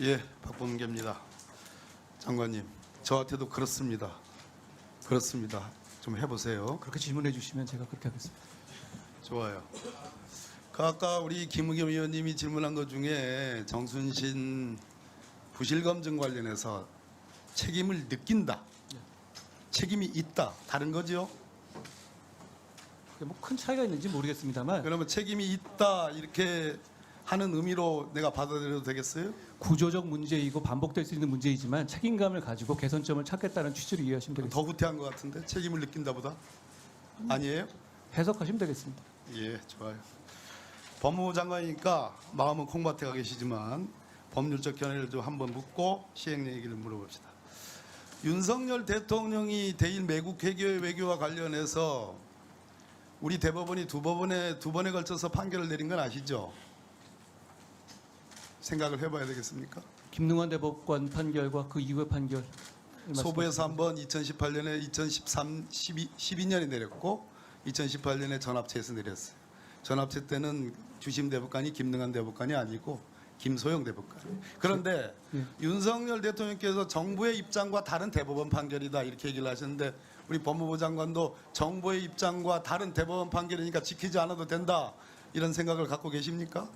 예, 박범계입니다. 장관님, 저한테도 그렇습니다. 그렇습니다. 좀 해보세요. 그렇게 질문해 주시면 제가 그렇게 하겠습니다. 좋아요. 아까 우리 김의겸 의원님이 질문한 것 중에 정순신 부실검증 관련해서 책임을 느낀다, 책임이 있다, 다른 거죠? 뭐 큰 차이가 있는지 모르겠습니다만 그러면 책임이 있다 이렇게 하는 의미로 내가 받아들여도 되겠어요? 구조적 문제이고 반복될 수 있는 문제이지만 책임감을 가지고 개선점을 찾겠다는 취지로 이해하시면 되겠습니다. 더 구태한 것 같은데 책임을 느낀다보다 아니에요? 해석하시면 되겠습니다. 예, 좋아요. 법무부 장관이니까 마음은 콩밭에 가 계시지만 법률적 견해를 좀 한번 묻고 시행 얘기를 물어봅시다. 윤석열 대통령이 대일 매국 회교의 외교와 관련해서 우리 대법원이 두 번에 걸쳐서 판결을 내린 건 아시죠? 생각을 해봐야 되겠습니까? 김능환 대법관 판결과 그 이후의 판결 소부에서 한번 2018년에 12년에 내렸고 2018년에 전합체에서 내렸어요. 전합체 때는 주심 대법관이 김능환 대법관이 아니고 김소영 대법관. 그런데 예. 윤석열 대통령께서 정부의 입장과 다른 대법원 판결이다 이렇게 얘기를 하셨는데 우리 법무부 장관도 정부의 입장과 다른 대법원 판결이니까 지키지 않아도 된다 이런 생각을 갖고 계십니까?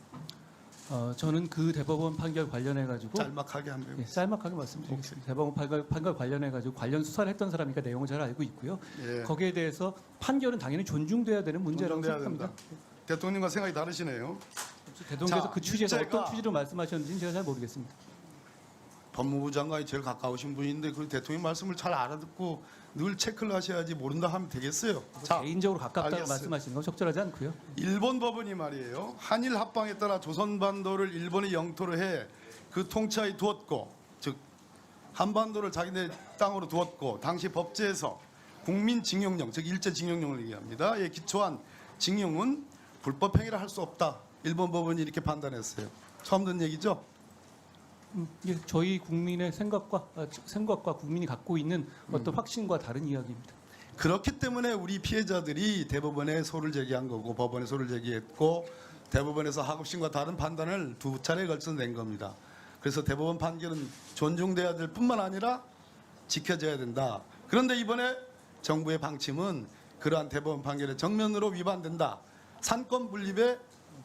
저는 그 대법원 판결 관련해 가지고 짤막하게 한번 예, 짤막하게 말씀드리겠습니다. 대법원 판결 관련해 가지고 관련 수사를 했던 사람이니까 내용을 잘 알고 있고요. 예. 거기에 대해서 판결은 당연히 존중돼야 되는 문제라고 존중돼야 생각합니다. 대통령과 생각이 다르시네요. 대통령께서 자, 그 취지에서 문제가 어떤 취지로 말씀하셨는지는 제가 잘 모르겠습니다. 법무부 장관이 제일 가까우신 분인데 그 대통령 말씀을 잘 알아듣고 늘 체크를 하셔야지 모른다 하면 되겠어요. 자, 개인적으로 가깝다고 알겠어요. 말씀하시는 건 적절하지 않고요. 일본 법원이 말이에요. 한일 합방에 따라 조선반도를 일본의 영토로 해 그 통치하에 두었고, 즉 한반도를 자기네 땅으로 두었고 당시 법제에서 국민징용령, 즉 일제징용령을 얘기합니다. 에 기초한 징용은 불법행위라 할 수 없다. 일본 법원이 이렇게 판단했어요. 처음 듣는 얘기죠? 예, 저희 국민의 생각과 국민이 갖고 있는 어떤 확신과 다른 이야기입니다. 그렇기 때문에 우리 피해자들이 대법원에 소를 제기한 거고 법원에 소를 제기했고 대법원에서 하급심과 다른 판단을 두 차례에 걸쳐서 낸 겁니다. 그래서 대법원 판결은 존중돼야 될 뿐만 아니라 지켜져야 된다. 그런데 이번에 정부의 방침은 그러한 대법원 판결의 정면으로 위반된다. 산권 분립의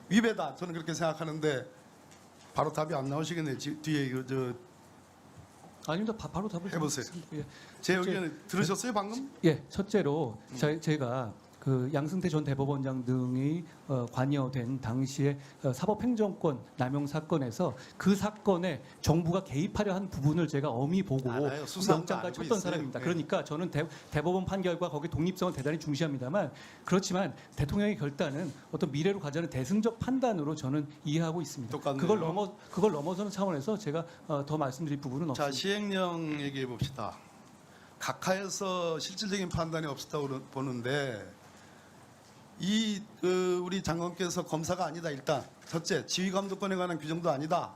위배다. 저는 그렇게 생각하는데 바로 답이 안 나오시겠네요. 뒤에 아닙니다. 바로 답을 해보세요. 드리겠습니다. 예. 제 의견을 들으셨어요 방금? 예, 첫째로 제가 그 양승태 전 대법원장 등이 관여된 당시에 사법행정권 남용 사건에서 그 사건에 정부가 개입하려 한 부분을 제가 엄히 보고 알아요. 수사한 거 영장까지 알고 쳤던 있어요. 사람입니다. 네. 그러니까 저는 대법원 판결과 거기 독립성을 대단히 중시합니다만 그렇지만 대통령의 결단은 어떤 미래로 가자는 대승적 판단으로 저는 이해하고 있습니다. 똑같네요. 그걸 넘어서는 차원에서 제가 더 말씀드릴 부분은 자, 없습니다. 시행령 얘기해 봅시다. 각하에서 실질적인 판단이 없었다고 보는데 우리 장관께서 검사가 아니다. 일단 첫째, 지휘감독권에 관한 규정도 아니다.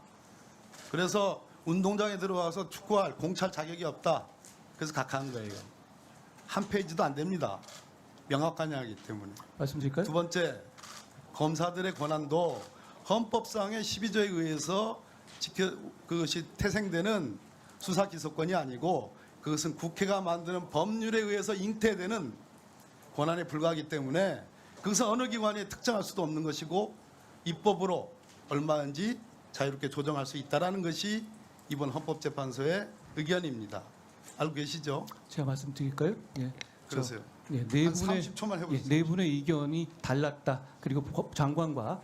그래서 운동장에 들어와서 축구할 공찰 자격이 없다. 그래서 각하한 거예요. 한 페이지도 안 됩니다. 명확한 이야기 때문에. 말씀드릴까요? 두 번째, 검사들의 권한도 헌법상의 12조에 의해서 그것이 태생되는 수사 기소권이 아니고 그것은 국회가 만드는 법률에 의해서 잉태되는 권한에 불과하기 때문에 그것은 어느 기관이 특정할 수도 없는 것이고 입법으로 얼마인지 자유롭게 조정할 수 있다는 것이 이번 헌법재판소의 의견입니다. 알고 계시죠? 제가 말씀드릴까요? 예. 그러세요. 네 한 30초만 해보세요. 네 분의 의견이 달랐다. 그리고 장관과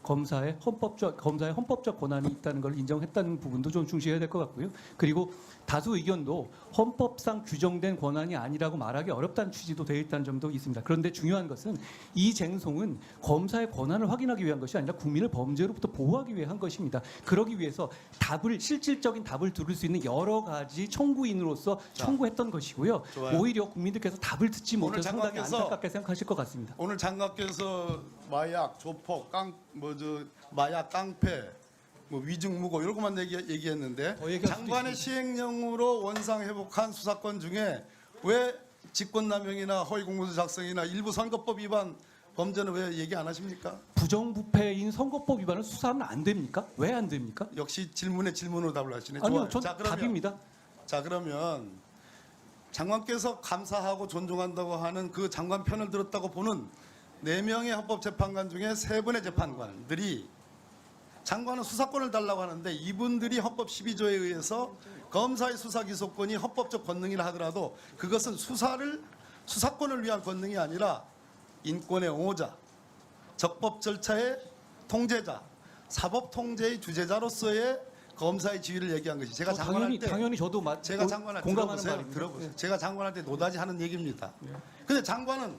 검사의 헌법적 권한이 있다는 걸 인정했다는 부분도 좀 중시해야 될 것 같고요. 그리고 다수 의견도 헌법상 규정된 권한이 아니라고 말하기 어렵다는 취지도 되어 있다는 점도 있습니다. 그런데 중요한 것은 이 쟁송은 검사의 권한을 확인하기 위한 것이 아니라 국민을 범죄로부터 보호하기 위한 것입니다. 그러기 위해서 실질적인 답을 들을 수 있는 여러 가지 청구인으로서 청구했던 것이고요. 좋아요. 오히려 국민들께서 답을 듣지 못해서 상당히 장관께서 안타깝게 생각하실 것 같습니다. 오늘 장관께서 마약, 조폭, 마약, 깡패, 위증무고 이런 것만 얘기했는데 더 얘기할 수도 장관의 시행령으로 원상 회복한 수사권 중에 왜 직권남용이나 허위공문서 작성이나 일부 선거법 위반 범죄는 왜 얘기 안 하십니까? 부정부패인 선거법 위반을 수사하면 안 됩니까? 왜 안 됩니까? 역시 질문에 질문으로 답을 하시네. 아니요, 좋아요. 전 자, 그러면, 답입니다. 자 그러면 장관께서 감사하고 존중한다고 하는 그 장관 편을 들었다고 보는 4명의 헌법재판관 중에 3분의 재판관들이 장관은 수사권을 달라고 하는데 이분들이 헌법 12조에 의해서 검사의 수사기소권이 헌법적 권능이라 하더라도 그것은 수사권을 위한 권능이 아니라 인권의 옹호자, 적법 절차의 통제자, 사법 통제의 주재자로서의 검사의 지위를 얘기한 것이 제가 장관할 때 당연히 저도 제가 장관할 때 공감하는 들어보세요. 말입니다. 들어보세요. 예. 제가 장관할 때 노다지 하는 얘기입니다. 근데 장관은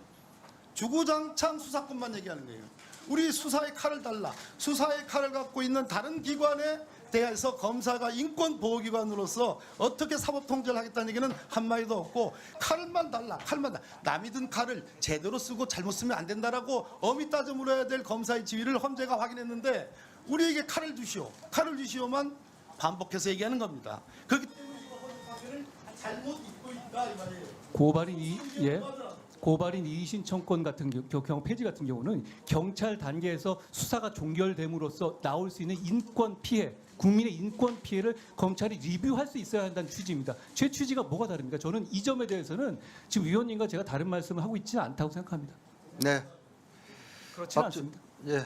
주구장창 수사권만 얘기하는 거예요. 우리 수사의 칼을 달라. 수사의 칼을 갖고 있는 다른 기관에 대해서 검사가 인권보호기관으로서 어떻게 사법 통제를 하겠다는 얘기는 한마디도 없고 칼만 달라. 칼만 달라. 남이 든 칼을 제대로 쓰고 잘못 쓰면 안 된다라고 엄히 따져 물어야 될 검사의 지위를 헌재가 확인했는데 우리에게 칼을 주시오. 칼을 주시오만 반복해서 얘기하는 겁니다. 그렇기 때문에 헌법을 잘못 입고 있다 이 말이에요. 고발인 이의 신청권 같은 경우 폐지 같은 경우는 경찰 단계에서 수사가 종결됨으로써 나올 수 있는 인권 피해, 국민의 인권 피해를 검찰이 리뷰할 수 있어야 한다는 취지입니다. 제 취지가 뭐가 다릅니까? 저는 이 점에 대해서는 지금 위원님과 제가 다른 말씀을 하고 있지는 않다고 생각합니다. 네. 그렇지 않습니다. 예.